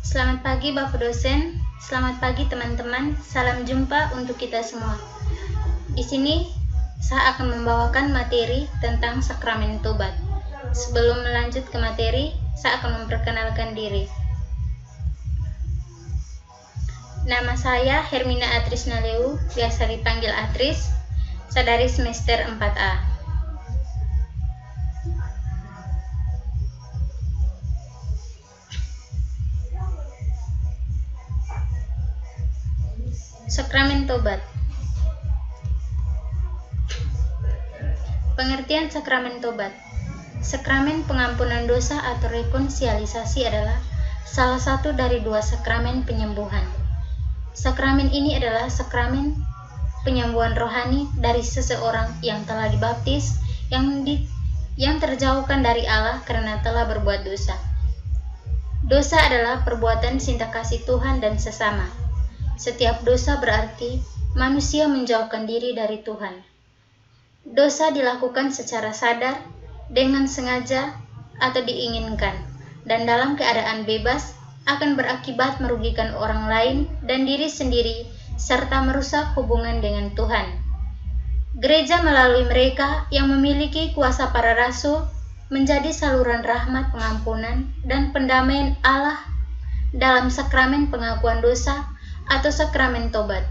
Selamat pagi Bapak dosen, selamat pagi teman-teman, salam jumpa untuk kita semua. Di sini saya akan membawakan materi tentang sakramen tobat. Sebelum melanjut ke materi, saya akan memperkenalkan diri. Nama saya Hermina Atris Naleu, biasa dipanggil Atris. Saya dari semester 4A. Sakramen tobat. Pengertian sakramen tobat. Sakramen pengampunan dosa atau rekonsiliasi adalah salah satu dari dua sakramen penyembuhan. Sakramen ini adalah sakramen penyembuhan rohani dari seseorang yang telah dibaptis, yang terjauhkan dari Allah karena telah berbuat dosa. Dosa adalah perbuatan cinta kasih Tuhan dan sesama. Setiap dosa berarti manusia menjauhkan diri dari Tuhan. Dosa dilakukan secara sadar, dengan sengaja, atau diinginkan, dan dalam keadaan bebas akan berakibat merugikan orang lain dan diri sendiri, serta merusak hubungan dengan Tuhan. Gereja melalui mereka yang memiliki kuasa para rasul menjadi saluran rahmat pengampunan dan pendamaian Allah dalam sakramen pengakuan dosa atau sakramen tobat.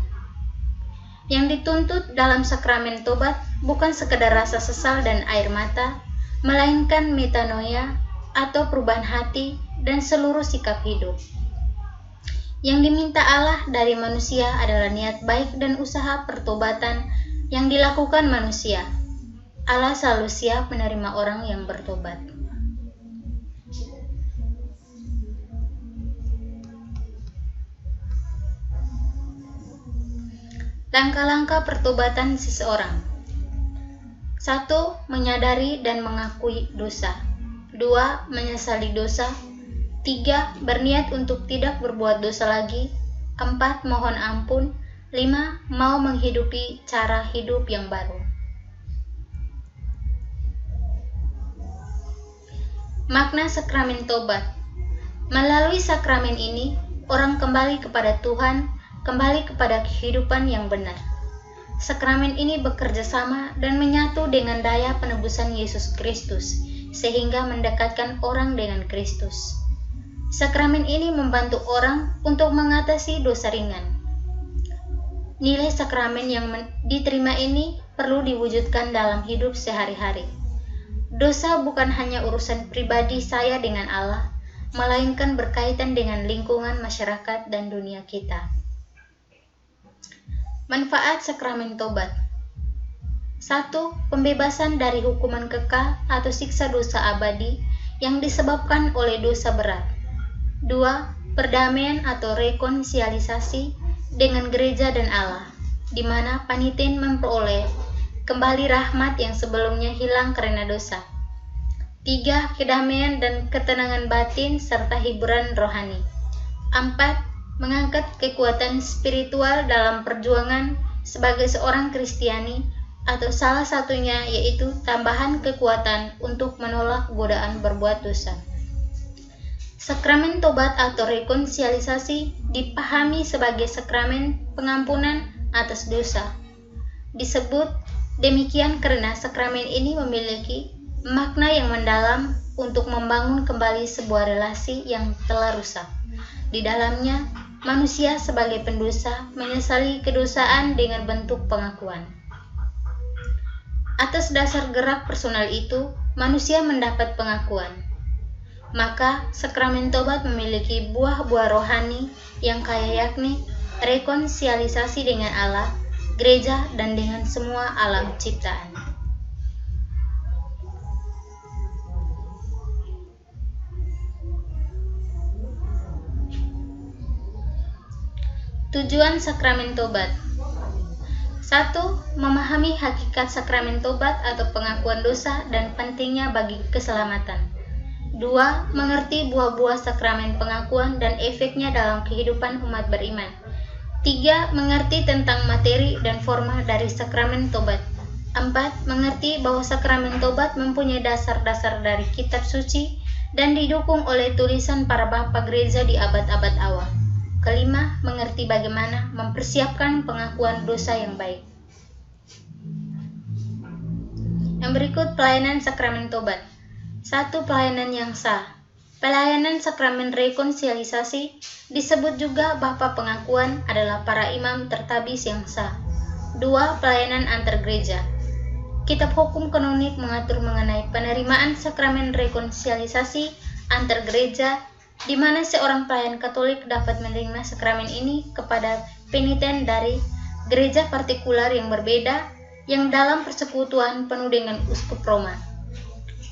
Yang dituntut dalam sakramen tobat bukan sekedar rasa sesal dan air mata, melainkan metanoia atau perubahan hati dan seluruh sikap hidup. Yang diminta Allah dari manusia adalah niat baik dan usaha pertobatan yang dilakukan manusia. Allah selalu siap menerima orang yang bertobat. Langkah-langkah pertobatan seseorang. 1. Menyadari dan mengakui dosa. 2. Menyesali dosa. 3. Berniat untuk tidak berbuat dosa lagi. 4. Mohon ampun. 5. Mau menghidupi cara hidup yang baru. Makna sakramen tobat. Melalui sakramen ini, orang kembali kepada Tuhan, kembali kepada kehidupan yang benar. Sakramen ini bekerja sama dan menyatu dengan daya penebusan Yesus Kristus, sehingga mendekatkan orang dengan Kristus. Sakramen ini membantu orang untuk mengatasi dosa ringan. Nilai sakramen yang diterima ini perlu diwujudkan dalam hidup sehari-hari. Dosa bukan hanya urusan pribadi saya dengan Allah, melainkan berkaitan dengan lingkungan masyarakat dan dunia kita. Manfaat sakramen tobat. 1. Pembebasan dari hukuman kekal atau siksa dosa abadi yang disebabkan oleh dosa berat. 2. Perdamaian atau rekonsiliasi dengan gereja dan Allah, di mana panitin memperoleh kembali rahmat yang sebelumnya hilang karena dosa. 3. Kedamaian dan ketenangan batin serta hiburan rohani. 4. Mengangkat kekuatan spiritual dalam perjuangan sebagai seorang Kristiani, atau salah satunya yaitu tambahan kekuatan untuk menolak godaan berbuat dosa. Sakramen tobat atau rekonsiliasi dipahami sebagai sakramen pengampunan atas dosa. Disebut demikian karena sakramen ini memiliki makna yang mendalam untuk membangun kembali sebuah relasi yang telah rusak. Di dalamnya, manusia sebagai pendosa menyesali kedosaan dengan bentuk pengakuan. Atas dasar gerak personal itu, manusia mendapat pengakuan. Maka, sakramen tobat memiliki buah-buah rohani yang kaya, yakni rekonsiliasi dengan Allah, gereja, dan dengan semua alam ciptaan. Tujuan sakramen tobat. 1. Memahami hakikat sakramen tobat atau pengakuan dosa dan pentingnya bagi keselamatan. 2. Mengerti buah-buah sakramen pengakuan dan efeknya dalam kehidupan umat beriman. 3. Mengerti tentang materi dan forma dari sakramen tobat. 4. Mengerti bahwa sakramen tobat mempunyai dasar-dasar dari kitab suci dan didukung oleh tulisan para bapa gereja di abad-abad awal. Kelima, mengerti bagaimana mempersiapkan pengakuan dosa yang baik. Yang berikut pelayanan sakramen tobat. 1. Pelayanan yang sah. Pelayanan sakramen rekonsiliasi disebut juga bapa pengakuan adalah para imam tertabis yang sah. 2. Pelayanan antar gereja. Kitab Hukum Kanonik mengatur mengenai penerimaan sakramen rekonsiliasi antar gereja, di mana seorang pelayan Katolik dapat menerima sakramen ini kepada peniten dari gereja partikular yang berbeda yang dalam persekutuan penuh dengan uskup Roma.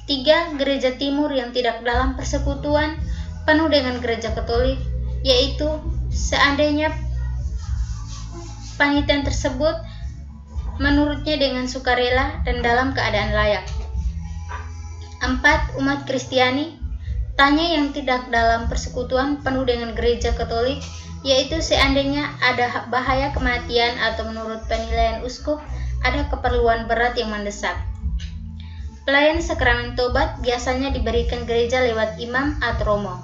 3. Gereja timur yang tidak dalam persekutuan penuh dengan gereja Katolik, yaitu seandainya peniten tersebut menurutnya dengan sukarela dan dalam keadaan layak. 4. Umat Kristiani tanya yang tidak dalam persekutuan penuh dengan gereja Katolik, yaitu seandainya ada bahaya kematian atau menurut penilaian uskup ada keperluan berat yang mendesak. Pelayanan sakramen tobat biasanya diberikan gereja lewat imam atau romo.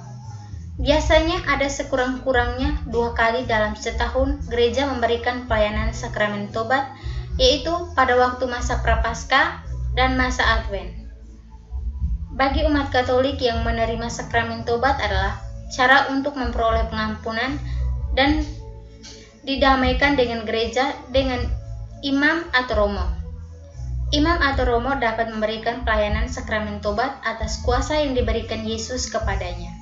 Biasanya ada sekurang-kurangnya 2 kali dalam setahun gereja memberikan pelayanan sakramen tobat, yaitu pada waktu masa Prapaskah dan masa Advent. Bagi umat Katolik yang menerima sakramen tobat adalah cara untuk memperoleh pengampunan dan didamaikan dengan gereja dengan imam atau romo. Imam atau romo dapat memberikan pelayanan sakramen tobat atas kuasa yang diberikan Yesus kepadanya.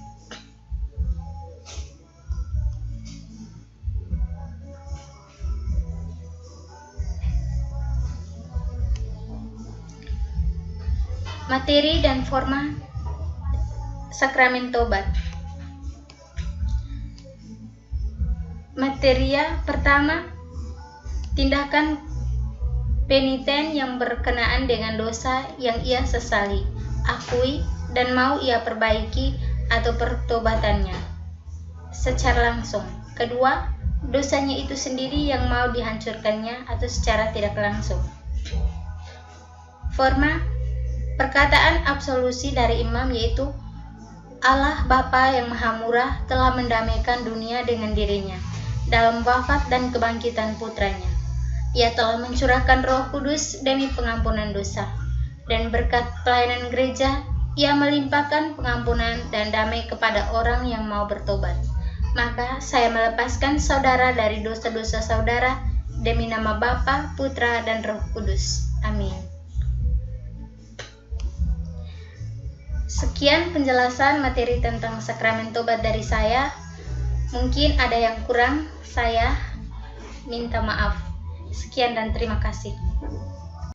Materi dan forma sakramen tobat. Materia pertama, tindakan peniten yang berkenaan dengan dosa yang ia sesali, akui, dan mau ia perbaiki atau pertobatannya secara langsung. Kedua, dosanya itu sendiri yang mau dihancurkannya atau secara tidak langsung. Forma, perkataan absolusi dari imam, yaitu Allah Bapa yang Maha Murah telah mendamaikan dunia dengan dirinya dalam wafat dan kebangkitan putranya. Ia telah mencurahkan Roh Kudus demi pengampunan dosa, dan berkat pelayanan gereja, ia melimpahkan pengampunan dan damai kepada orang yang mau bertobat. Maka saya melepaskan saudara dari dosa-dosa saudara demi nama Bapa, Putra, dan Roh Kudus. Amin. Sekian penjelasan materi tentang sakramen tobat dari saya. Mungkin ada yang kurang, saya minta maaf. Sekian dan terima kasih.